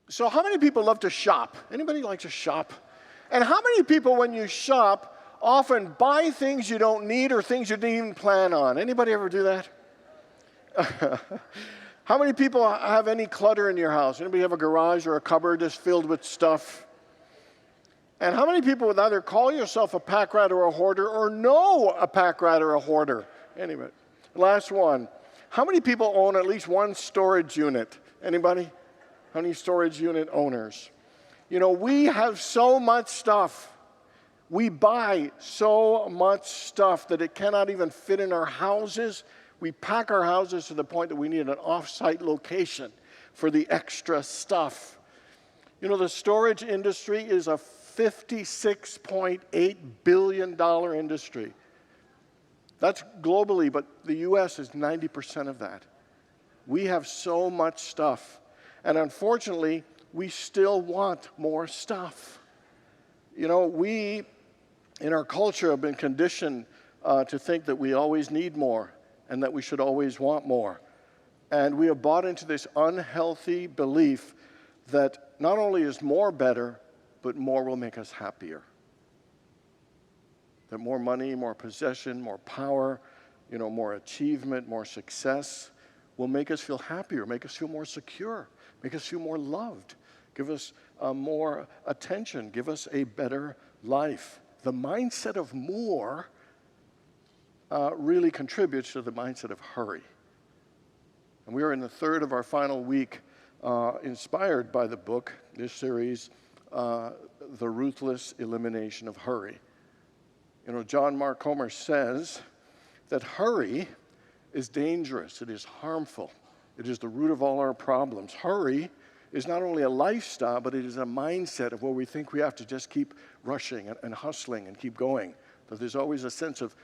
So how many people love to shop? Anybody like to shop? And how many people, when you shop, often buy things you don't need or things you didn't even plan on? Anybody ever do that? How many people have any clutter in your house? Anybody have a garage or a cupboard just filled with stuff? And how many people would either call yourself a pack rat or a hoarder or know a pack rat or a hoarder? Anyway, last one. How many people own at least one storage unit? Anybody? How many storage unit owners? You know, we have so much stuff. We buy so much stuff that it cannot even fit in our houses. We pack our houses to the point that we need an off-site location for the extra stuff. You know, the storage industry is a $56.8 billion industry. That's globally, but the U.S. is 90% of that. We have so much stuff. And unfortunately, we still want more stuff. You know, we, in our culture, have been conditioned to think that we always need more and that we should always want more. And we have bought into this unhealthy belief that not only is more better, but more will make us happier. That more money, more possession, more power, you know, more achievement, more success will make us feel happier, make us feel more secure, make us feel more loved, give us more attention, give us a better life. The mindset of more really contributes to the mindset of hurry. And we are in the third of our final week inspired by the book, this series, The Ruthless Elimination of Hurry. You know, John Mark Comer says that hurry is dangerous, it is harmful, it is the root of all our problems. Hurry is not only a lifestyle, but it is a mindset of where we think we have to just keep rushing and hustling and keep going. That there's always a sense of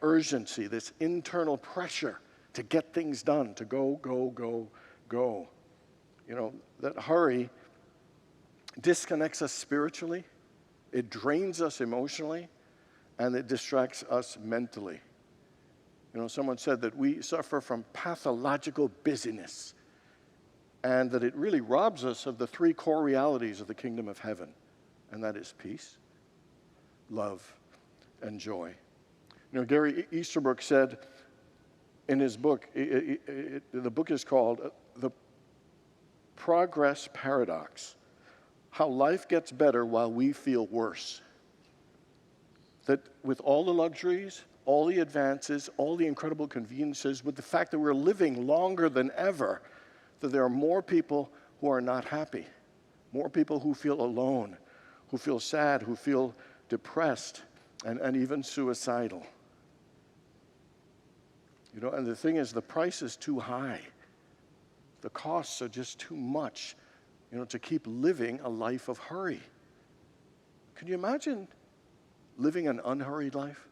urgency, this internal pressure to get things done, to go, go, go, go. You know, that hurry disconnects us spiritually, it drains us emotionally, and it distracts us mentally. You know, someone said that we suffer from pathological busyness and that it really robs us of the three core realities of the kingdom of heaven, and that is peace, love, and joy. You know, Gary Easterbrook said in his book, the book is called The Progress Paradox, How Life Gets Better While We Feel Worse. That with all the luxuries, all the advances, all the incredible conveniences, with the fact that we're living longer than ever, that there are more people who are not happy, more people who feel alone, who feel sad, who feel depressed, and even suicidal. You know, and the thing is, the price is too high. The costs are just too much, you know, to keep living a life of hurry. Can you imagine living an unhurried life?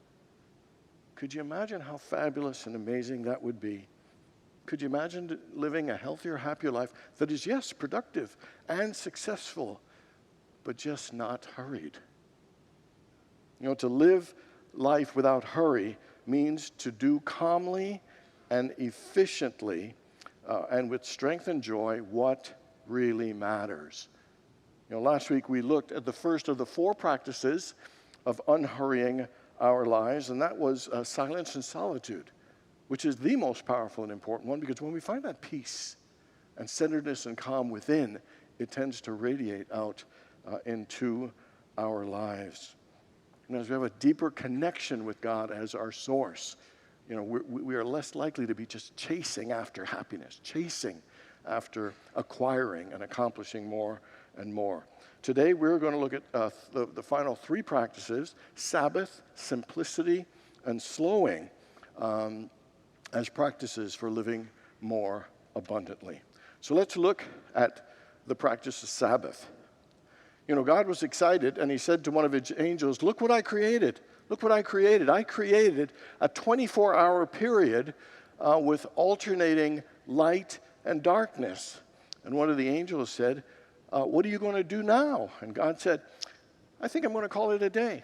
Could you imagine how fabulous and amazing that would be? Could you imagine living a healthier, happier life that is, yes, productive and successful, but just not hurried? You know, to live life without hurry means to do calmly and efficiently and with strength and joy what really matters. You know, last week we looked at the first of the 4 practices of unhurrying our lives, and that was silence and solitude, which is the most powerful and important one, because when we find that peace and centeredness and calm within, it tends to radiate out into our lives. And as we have a deeper connection with God as our source, you know, we are less likely to be just chasing after happiness, chasing after acquiring and accomplishing more and more. Today, we're going to look at the final 3 practices: Sabbath, simplicity, and slowing, as practices for living more abundantly. So let's look at the practice of Sabbath. You know, God was excited, and he said to one of his angels, "Look what I created. Look what I created. I created a 24-hour period with alternating light and darkness." And one of the angels said, "What are you going to do now?" And God said, "I think I'm going to call it a day."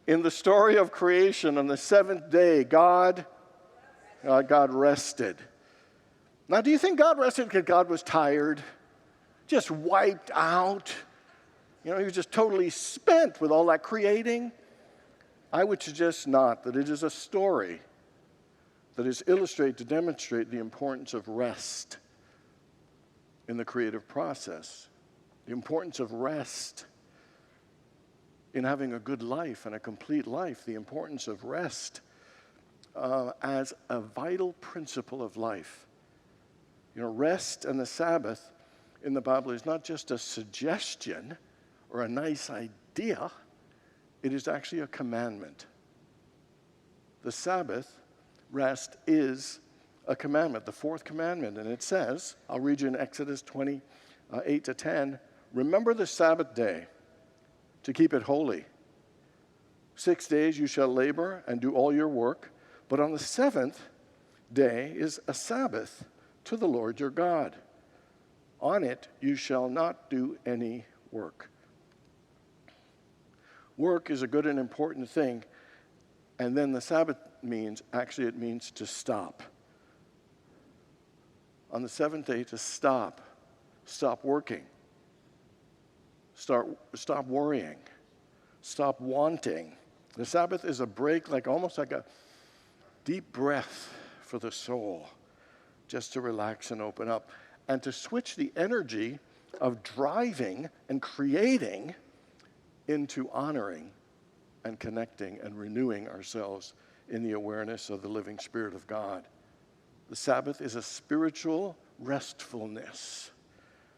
In the story of creation, on the seventh day, God rested. Now, do you think God rested because God was tired? Just wiped out? He was just totally spent with all that creating? I would suggest not, that it is a story that is illustrated to demonstrate the importance of rest in the creative process, the importance of rest in having a good life and a complete life, the importance of rest as a vital principle of life. Rest and the Sabbath in the Bible is not just a suggestion or a nice idea, it is actually a commandment. The Sabbath rest is a commandment, the fourth commandment, and it says, I'll read you in Exodus 28-10, remember the Sabbath day to keep it holy. 6 days you shall labor and do all your work, but on the seventh day is a Sabbath to the Lord your God. On it you shall not do any work. Work is a good and important thing, and then the Sabbath means to stop. On the seventh day, to stop working, stop worrying, stop wanting. The Sabbath is a break, almost like a deep breath for the soul, just to relax and open up, and to switch the energy of driving and creating into honoring and connecting and renewing ourselves in the awareness of the living Spirit of God. The Sabbath is a spiritual restfulness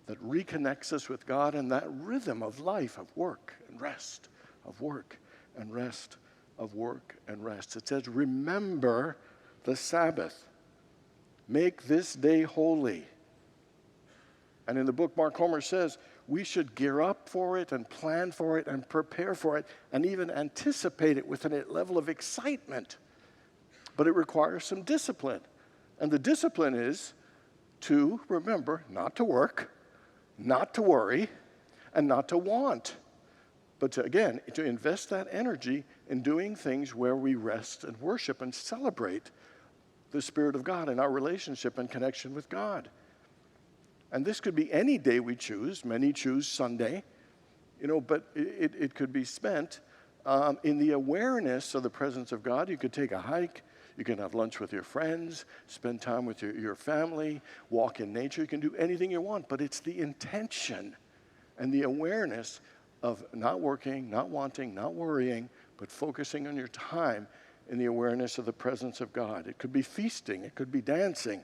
that reconnects us with God and that rhythm of life, of work and rest, of work and rest, of work and rest. It says, remember the Sabbath. Make this day holy. And in the book, Mark Homer says, we should gear up for it and plan for it and prepare for it and even anticipate it with a level of excitement. But it requires some discipline. And the discipline is to remember not to work, not to worry, and not to want. But to invest that energy in doing things where we rest and worship and celebrate the Spirit of God and our relationship and connection with God. And this could be any day we choose. Many choose Sunday, but it could be spent in the awareness of the presence of God. You could take a hike. You can have lunch with your friends, spend time with your family, walk in nature. You can do anything you want, but it's the intention and the awareness of not working, not wanting, not worrying, but focusing on your time in the awareness of the presence of God. It could be feasting. It could be dancing.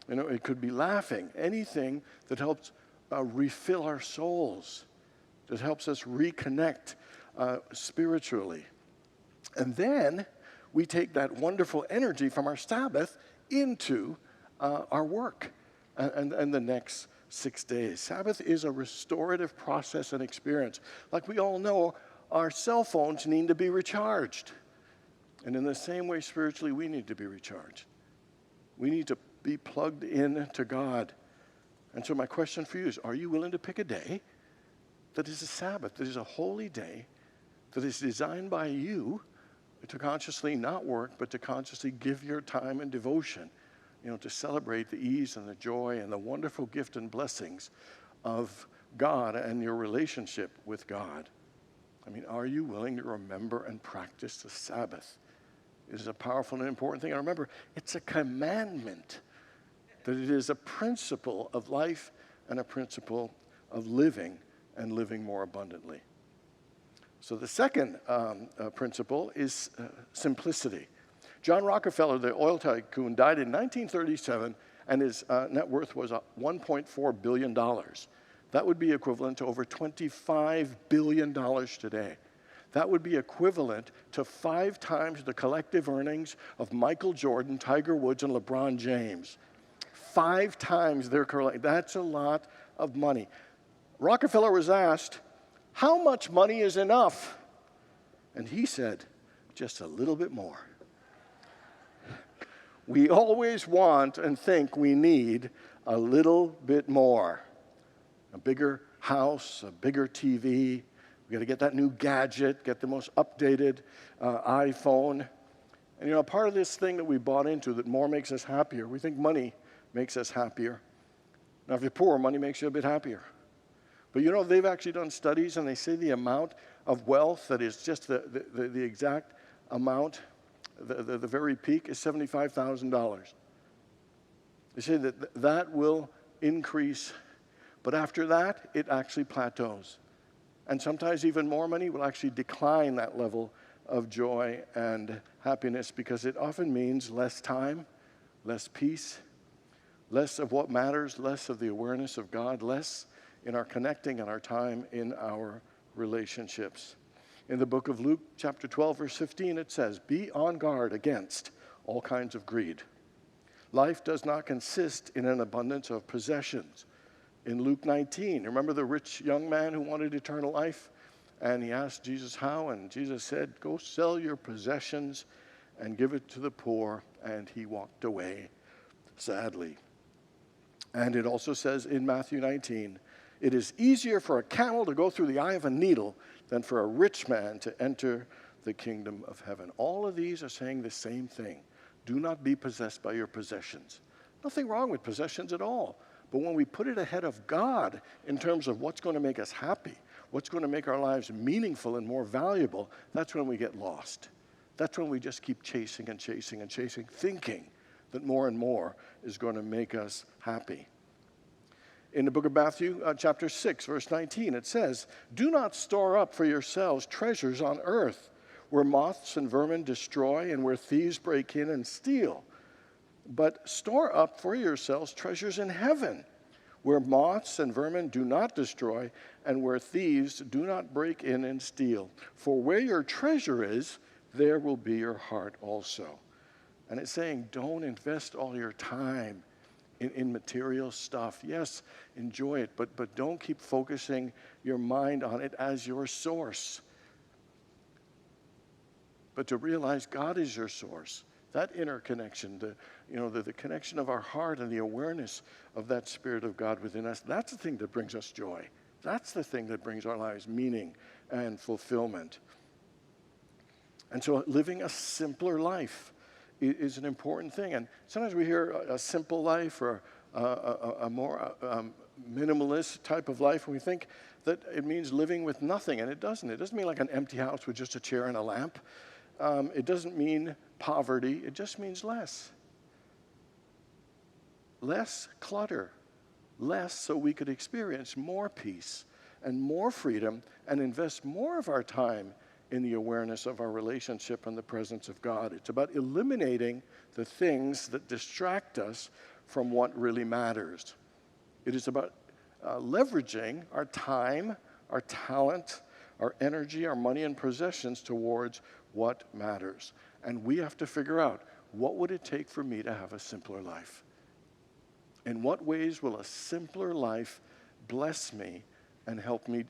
It could be laughing. Anything that helps refill our souls, that helps us reconnect spiritually. And then we take that wonderful energy from our Sabbath into our work and the next 6 days. Sabbath is a restorative process and experience. Like we all know, our cell phones need to be recharged. And in the same way, spiritually, we need to be recharged. We need to be plugged in to God. And so my question for you is, are you willing to pick a day that is a Sabbath, that is a holy day, that is designed by you to consciously not work, but to consciously give your time and devotion, to celebrate the ease and the joy and the wonderful gift and blessings of God and your relationship with God? Are you willing to remember and practice the Sabbath? It is a powerful and important thing. And remember, it's a commandment, that it is a principle of life and a principle of living and living more abundantly. So the second principle is simplicity. John Rockefeller, the oil tycoon, died in 1937, and his net worth was $1.4 billion. That would be equivalent to over $25 billion today. That would be equivalent to 5 times the collective earnings of Michael Jordan, Tiger Woods, and LeBron James. 5 times their collective. That's a lot of money. Rockefeller was asked, how much money is enough? And he said, just a little bit more. We always want and think we need a little bit more. A bigger house, a bigger TV, We got to get that new gadget, get the most updated iPhone. And part of this thing that we bought into, that more makes us happier, we think money makes us happier. Now, if you're poor, money makes you a bit happier. But they've actually done studies, and they say the amount of wealth that is just the exact amount, the very peak, is $75,000. They say that will increase, but after that, it actually plateaus. And sometimes even more money will actually decline that level of joy and happiness, because it often means less time, less peace, less of what matters, less of the awareness of God, less in our connecting and our time in our relationships. In the book of Luke, chapter 12, verse 15, it says, "Be on guard against all kinds of greed. Life does not consist in an abundance of possessions." In Luke 19, remember the rich young man who wanted eternal life? And he asked Jesus how, and Jesus said, "Go sell your possessions and give it to the poor." And he walked away sadly. And it also says in Matthew 19, "It is easier for a camel to go through the eye of a needle than for a rich man to enter the kingdom of heaven." All of these are saying the same thing. Do not be possessed by your possessions. Nothing wrong with possessions at all. But when we put it ahead of God in terms of what's going to make us happy, what's going to make our lives meaningful and more valuable, that's when we get lost. That's when we just keep chasing and chasing and chasing, thinking that more and more is going to make us happy. In the book of Matthew, chapter 6, verse 19, it says, "Do not store up for yourselves treasures on earth, where moths and vermin destroy and where thieves break in and steal. But store up for yourselves treasures in heaven, where moths and vermin do not destroy and where thieves do not break in and steal. For where your treasure is, there will be your heart also." And it's saying, don't invest all your time in material stuff. Yes, enjoy it, but don't keep focusing your mind on it as your source. But to realize God is your source. That inner connection, the connection of our heart and the awareness of that Spirit of God within us, that's the thing that brings us joy. That's the thing that brings our lives meaning and fulfillment. And so living a simpler life is an important thing. And sometimes we hear a simple life or a more minimalist type of life, and we think that it means living with nothing, and it doesn't. It doesn't mean like an empty house with just a chair and a lamp. It doesn't mean poverty. It just means less. Less clutter. Less so we could experience more peace and more freedom and invest more of our time in the awareness of our relationship and the presence of God. It's about eliminating the things that distract us from what really matters. It is about leveraging our time, our talent, our energy, our money and possessions towards what matters. And we have to figure out, what would it take for me to have a simpler life? In what ways will a simpler life bless me and help me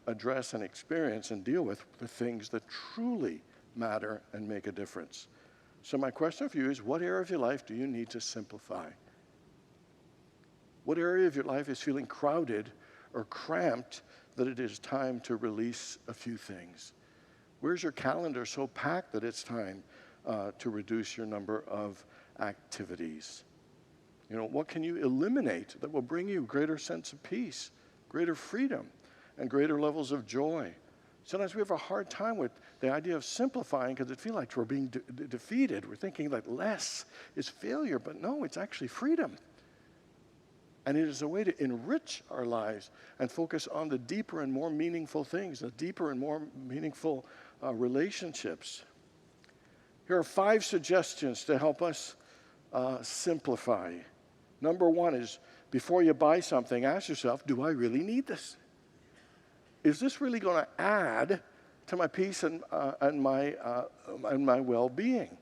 address and experience and deal with the things that truly matter and make a difference? So my question for you is, what area of your life do you need to simplify? What area of your life is feeling crowded or cramped that it is time to release a few things? Where's your calendar so packed that it's time to reduce your number of activities? What can you eliminate that will bring you greater sense of peace, greater freedom, and greater levels of joy? Sometimes we have a hard time with the idea of simplifying because it feels like we're being defeated. We're thinking that less is failure, but no, it's actually freedom. And it is a way to enrich our lives and focus on the deeper and more meaningful things, the deeper and more meaningful relationships. Here are 5 suggestions to help us simplify. Number 1 is, before you buy something, ask yourself, do I really need this? Is this really going to add to my peace and my well-being?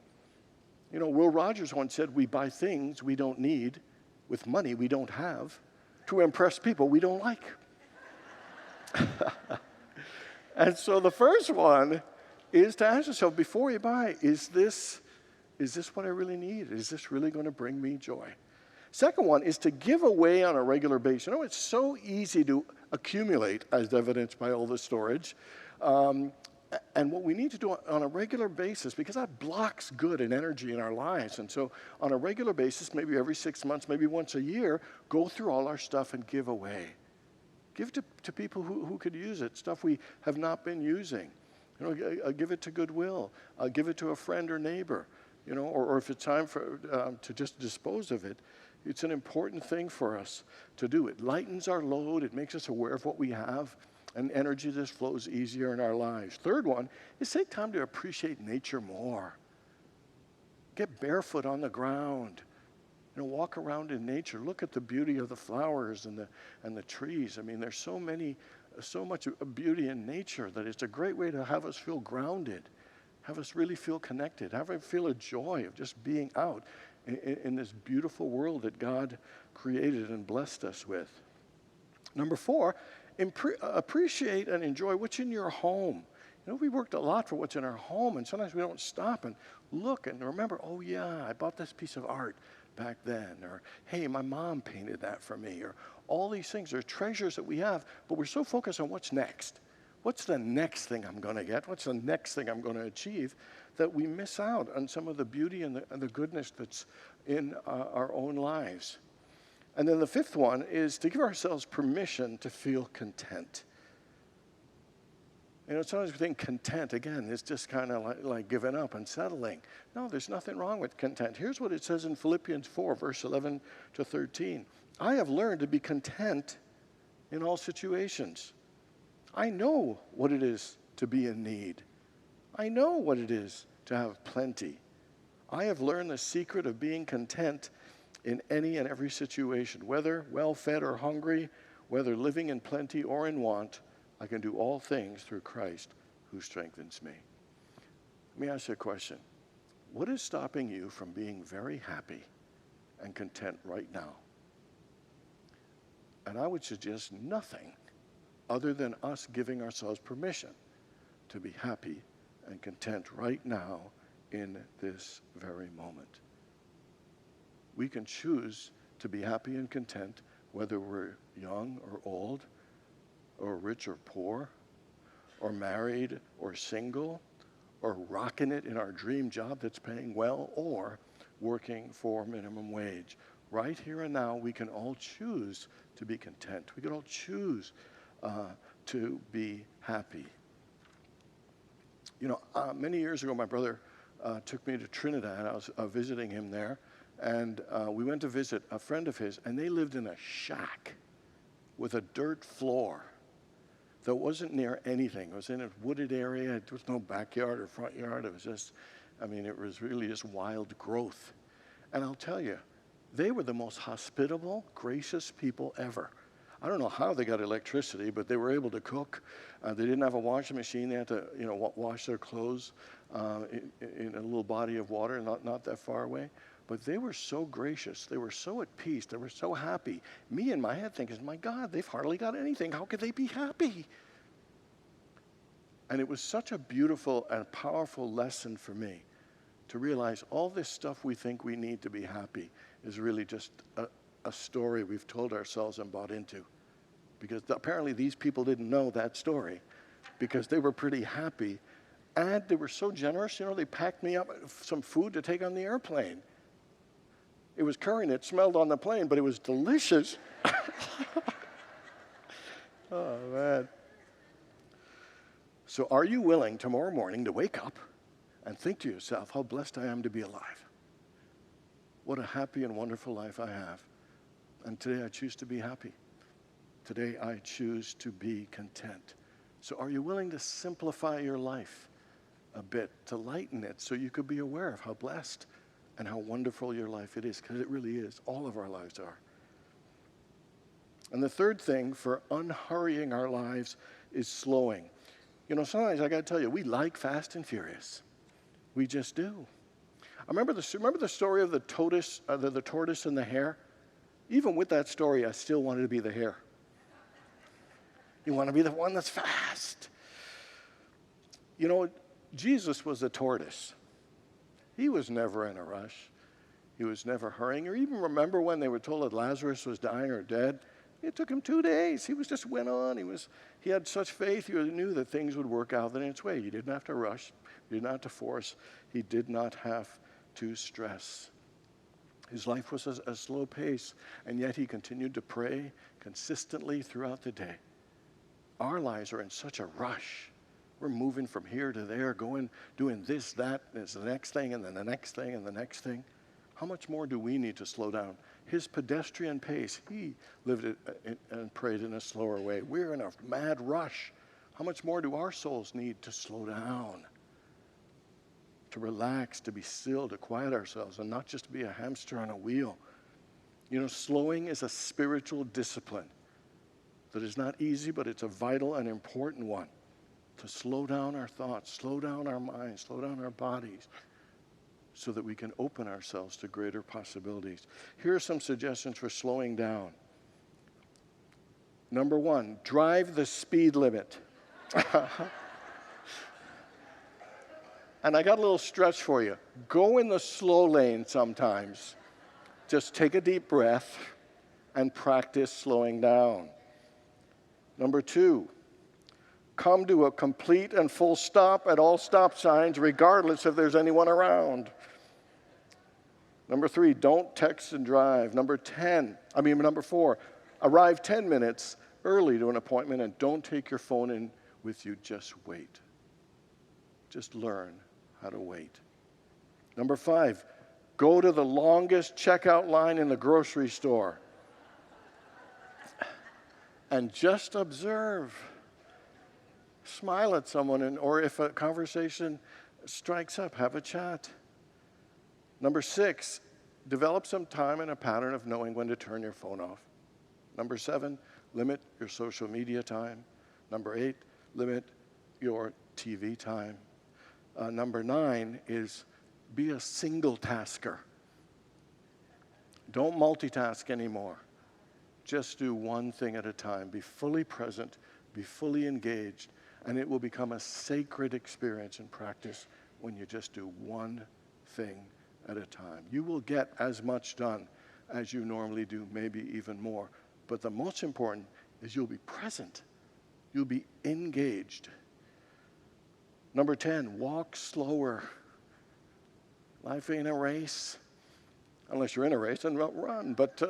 Will Rogers once said, we buy things we don't need with money we don't have to impress people we don't like. And so the first one is to ask yourself, before you buy, is this what I really need? Is this really going to bring me joy? Second one is to give away on a regular basis. You know, it's so easy to accumulate, as evidenced by all the storage. And what we need to do on a regular basis, because that blocks good and energy in our lives. And so on a regular basis, maybe every 6 months, maybe once a year, go through all our stuff and give away. Give to people who could use it, stuff we have not been using. You know, give it to Goodwill. Give it to a friend or neighbor. You know, or if it's time for to just dispose of it, it's an important thing for us to do. It lightens our load. It makes us aware of what we have, and energy just flows easier in our lives. Third one is take time to appreciate nature more. Get barefoot on the ground. You know, walk around in nature. Look at the beauty of the flowers and the trees. I mean, there's so much beauty in nature that it's a great way to have us feel grounded, have us really feel connected, have us feel a joy of just being out in this beautiful world that God created and blessed us with. Number 4, appreciate and enjoy what's in your home. You know, we worked a lot for what's in our home, and sometimes we don't stop and look and remember, oh yeah, I bought this piece of art back then, or hey, my mom painted that for me, or all these things are treasures that we have, but we're so focused on what's next. What's the next thing I'm going to get? What's the next thing I'm going to achieve? That we miss out on some of the beauty and the goodness that's in our own lives. And then the 5th one is to give ourselves permission to feel content. You know, sometimes we think content, again, is just kind of like giving up and settling. No, there's nothing wrong with content. Here's what it says in Philippians 4, verse 11 to 13. I have learned to be content in all situations. I know what it is to be in need. I know what it is to have plenty. I have learned the secret of being content in any and every situation, whether well-fed or hungry, whether living in plenty or in want. I can do all things through Christ who strengthens me. Let me ask you a question. What is stopping you from being very happy and content right now? And I would suggest nothing other than us giving ourselves permission to be happy and content right now in this very moment. We can choose to be happy and content whether we're young or old, or rich or poor, or married or single, or rocking it in our dream job that's paying well, or working for minimum wage. Right here and now, we can all choose to be content. We can all choose to be happy. You know, many years ago, my brother took me to Trinidad. I was visiting him there, and we went to visit a friend of his, and they lived in a shack with a dirt floor that wasn't near anything. It was in a wooded area. There was no backyard or front yard. It was just, I mean, it was really just wild growth. And I'll tell you, they were the most hospitable, gracious people ever. I don't know how they got electricity, but they were able to cook. They didn't have a washing machine. They had to, you know, wash their clothes in a little body of water, not that far away. But they were so gracious. They were so at peace. They were so happy. Me in my head thinking, my God, they've hardly got anything. How could they be happy? And it was such a beautiful and powerful lesson for me to realize all this stuff we think we need to be happy is really just a story we've told ourselves and bought into. Because apparently these people didn't know that story, because they were pretty happy. And they were so generous, you know, they packed me up some food to take on the airplane. It was curry and it smelled on the plane, but it was delicious. Oh, man. So are you willing tomorrow morning to wake up and think to yourself, how blessed I am to be alive? What a happy and wonderful life I have. And today I choose to be happy. Today I choose to be content. So are you willing to simplify your life a bit, to lighten it, so you could be aware of how blessed and how wonderful your life it is? Because it really is. All of our lives are. And the third thing for unhurrying our lives is slowing. You know, sometimes I got to tell you, we like fast and furious. We just do. I remember the story of the tortoise and the hare? Even with that story, I still wanted to be the hare. You want to be the one that's fast. You know, Jesus was a tortoise. He was never in a rush. He was never hurrying. Or even remember when they were told that Lazarus was dying or dead? It took him 2 days. He was just went on. He had such faith. He knew that things would work out in its way. He didn't have to rush. He didn't have to force. He did not have to stress. His life was a slow pace, and yet he continued to pray consistently throughout the day. Our lives are in such a rush. We're moving from here to there, going, doing this, that, and it's the next thing, and then the next thing, and the next thing. How much more do we need to slow down? His pedestrian pace, he lived it and prayed in a slower way. We're in a mad rush. How much more do our souls need to slow down, to relax, to be still, to quiet ourselves, and not just to be a hamster on a wheel? You know, slowing is a spiritual discipline that is not easy, but it's a vital and important one. To slow down our thoughts, slow down our minds, slow down our bodies, so that we can open ourselves to greater possibilities. Here are some suggestions for slowing down. Number 1, drive the speed limit. And I got a little stretch for you. Go in the slow lane sometimes. Just take a deep breath and practice slowing down. Number 2, come to a complete and full stop at all stop signs, regardless if there's anyone around. Number 3, don't text and drive. Number 4, arrive 10 minutes early to an appointment and don't take your phone in with you. Just wait. Just learn how to wait. Number 5, go to the longest checkout line in the grocery store and just observe. Smile at someone, or if a conversation strikes up, have a chat. Number 6, develop some time and a pattern of knowing when to turn your phone off. Number 7, limit your social media time. Number 8, limit your TV time. Number 9 is be a single tasker. Don't multitask anymore. Just do one thing at a time. Be fully present, be fully engaged, and it will become a sacred experience and practice when you just do one thing at a time. You will get as much done as you normally do, maybe even more. But the most important is you'll be present. You'll be engaged. Number 10, walk slower. Life ain't a race. Unless you're in a race, then run. But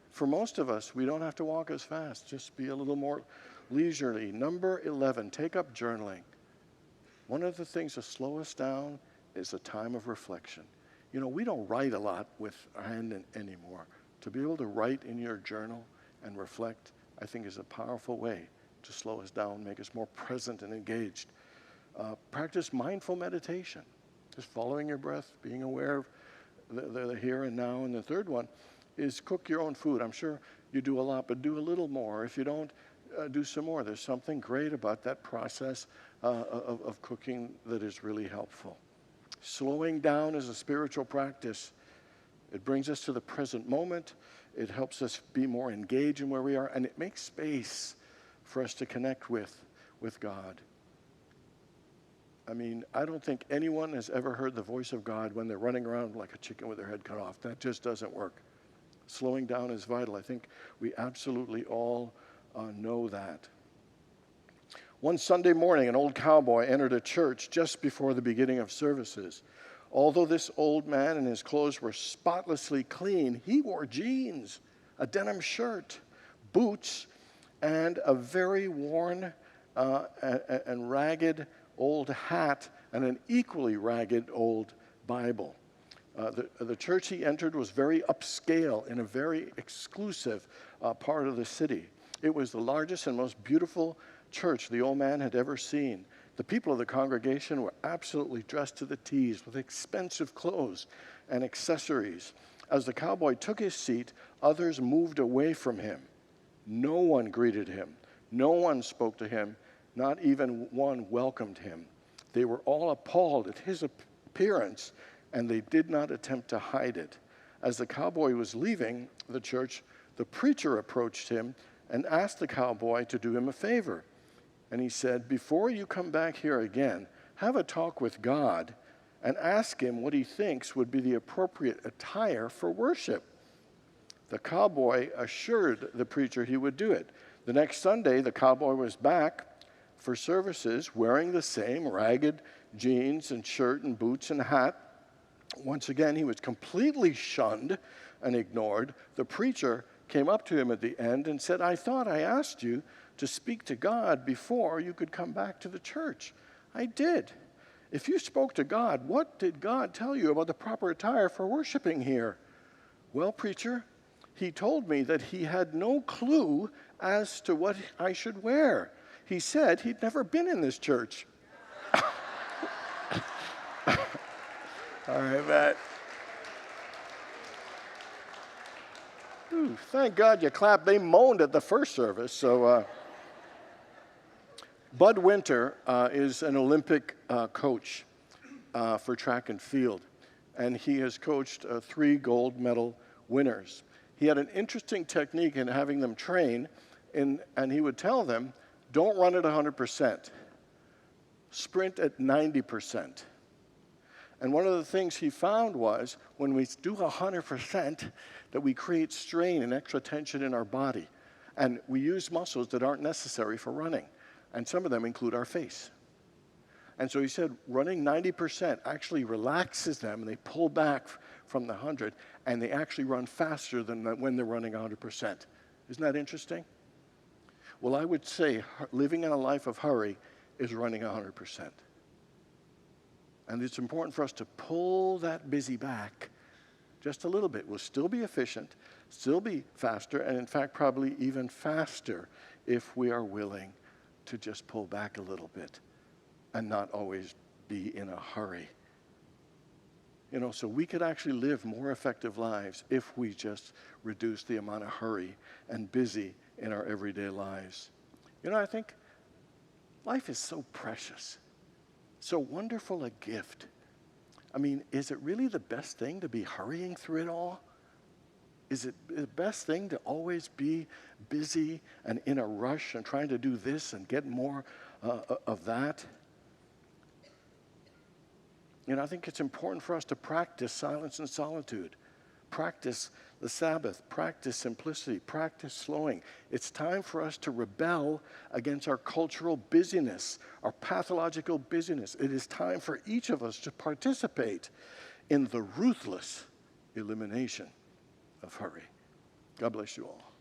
for most of us, we don't have to walk as fast. Just be a little more leisurely. Number 11, take up journaling. One of the things that slow us down is a time of reflection. You know, we don't write a lot with our hand anymore. To be able to write in your journal and reflect, I think, is a powerful way to slow us down, make us more present and engaged. Practice mindful meditation, just following your breath, being aware of the here and now. And the third one is cook your own food. I'm sure you do a lot, but do a little more. If you don't, do some more. There's something great about that process of cooking that is really helpful. Slowing down is a spiritual practice. It brings us to the present moment. It helps us be more engaged in where we are, and it makes space for us to connect with God. I mean, I don't think anyone has ever heard the voice of God when they're running around like a chicken with their head cut off. That just doesn't work. Slowing down is vital. I think we absolutely all know that. One Sunday morning, an old cowboy entered a church just before the beginning of services. Although this old man and his clothes were spotlessly clean, he wore jeans, a denim shirt, boots, and a very worn and ragged old hat and an equally ragged old Bible. The church he entered was very upscale in a very exclusive part of the city. It was the largest and most beautiful church the old man had ever seen. The people of the congregation were absolutely dressed to the T's with expensive clothes and accessories. As the cowboy took his seat, others moved away from him. No one greeted him. No one spoke to him. Not even one welcomed him. They were all appalled at his appearance, and they did not attempt to hide it. As the cowboy was leaving the church, the preacher approached him and asked the cowboy to do him a favor. And he said, "Before you come back here again, have a talk with God and ask him what he thinks would be the appropriate attire for worship. The cowboy assured the preacher he would do it. The next Sunday, the cowboy was back for services wearing the same ragged jeans and shirt and boots and hat. Once again, he was completely shunned and ignored. The preacher came up to him at the end and said, "I thought I asked you to speak to God before you could come back to the church." "I did." "If you spoke to God, what did God tell you about the proper attire for worshiping here?" "Well, preacher, he told me that he had no clue as to what I should wear. He said he'd never been in this church." All right, Matt. Ooh, thank God you clapped. They moaned at the first service. So, Bud Winter is an Olympic coach for track and field, and he has coached 3 gold medal winners. He had an interesting technique in having them train, and he would tell them, don't run at 100%. Sprint at 90%. And one of the things he found was when we do 100%, that we create strain and extra tension in our body. And we use muscles that aren't necessary for running. And some of them include our face. And so he said running 90% actually relaxes them, and they pull back from the 100, and they actually run faster than when they're running 100%. Isn't that interesting? Well, I would say living in a life of hurry is running 100%. And it's important for us to pull that busy back just a little bit. We'll still be efficient, still be faster, and in fact, probably even faster if we are willing to just pull back a little bit and not always be in a hurry. You know, so we could actually live more effective lives if we just reduce the amount of hurry and busy in our everyday lives. You know, I think life is so precious, so wonderful a gift. I mean, is it really the best thing to be hurrying through it all? Is it the best thing to always be busy and in a rush and trying to do this and get more of that? You know, I think it's important for us to practice silence and solitude, practice the Sabbath, practice simplicity, practice slowing. It's time for us to rebel against our cultural busyness, our pathological busyness. It is time for each of us to participate in the ruthless elimination of hurry. God bless you all.